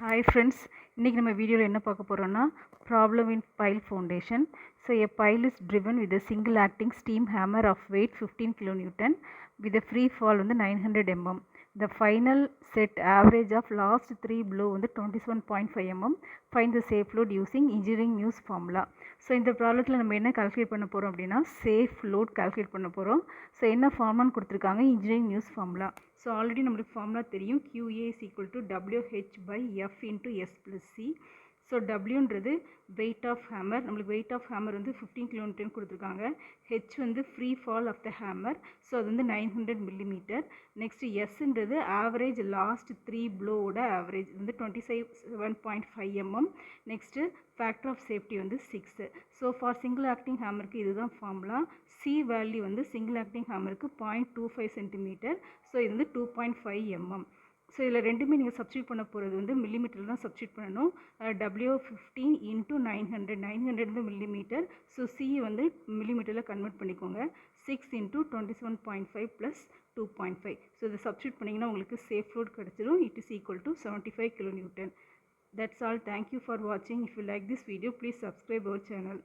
Hi friends, இன்னைக்கு நம்ம வீடியோவில் என்ன பார்க்க போகிறோம்னா problem in pile foundation. So a pile is driven with a single acting steam hammer of weight 15 kN with a free fall வந்து 900 mm. The final set average of last 3 blow வந்து 27.5 mm. Find the safe load using engineering news formula. So இந்த ப்ராப்ளத்தில் நம்ம என்ன calculate பண்ண போகிறோம் அப்படின்னா safe load calculate பண்ண போகிறோம். ஸோ என்ன ஃபார்முலான்னு கொடுத்துருக்காங்க, engineering news formula. So already நம்மளுக்கு ஃபார்முலா தெரியும், QA is equal to WH/F into S plus C. So டபிள்யூன்றது வெயிட் ஆஃப் ஹேமர், நம்மளுக்கு வெயிட் ஆஃப் ஹேமர் வந்து 15 kN கொடுத்துருக்காங்க. ஹெச் வந்து free fall of the hammer, so அது வந்து 900 mm. நெக்ஸ்ட் எஸ்ன்றது ஆவரேஜ் லாஸ்ட் 3 ப்ளோவோட ஆவரேஜ் வந்து 27.5 mm. Next factor of safety வந்து 6. ஸோ ஃபார் சிங்கிள் ஆக்டிங் ஹேமருக்கு இதுதான் ஃபார்முலா. சி வேல்யூ வந்து சிங்கிள் ஆக்டிங் ஹேமருக்கு 0.25 cm. ஸோ இது வந்து 2.5 mm. ஸோ இதில் ரெண்டுமே நீங்கள் சப்ஸ்டியூட் பண்ண போகிறது வந்து மில்லிமீட்டரில் தான் சப்ஸ்டியூட் பண்ணணும். W15 இன்ட்டு 900 வந்து மில்லிமீட்டர். ஸோ சி வந்து மில்லிமீட்டரில் கன்வெர்ட் பண்ணிக்கோங்க. 6 இன்ட்டு 27.5 ப்ளஸ் 2.5. ஸோ இதை சப்ஸ்டியூட் பண்ணிங்கன்னா உங்களுக்கு சேஃப் லோட் கிடச்சிடும். It is equal to 75 kN. That's all. Thank you for watching. If you like this video, please subscribe our channel.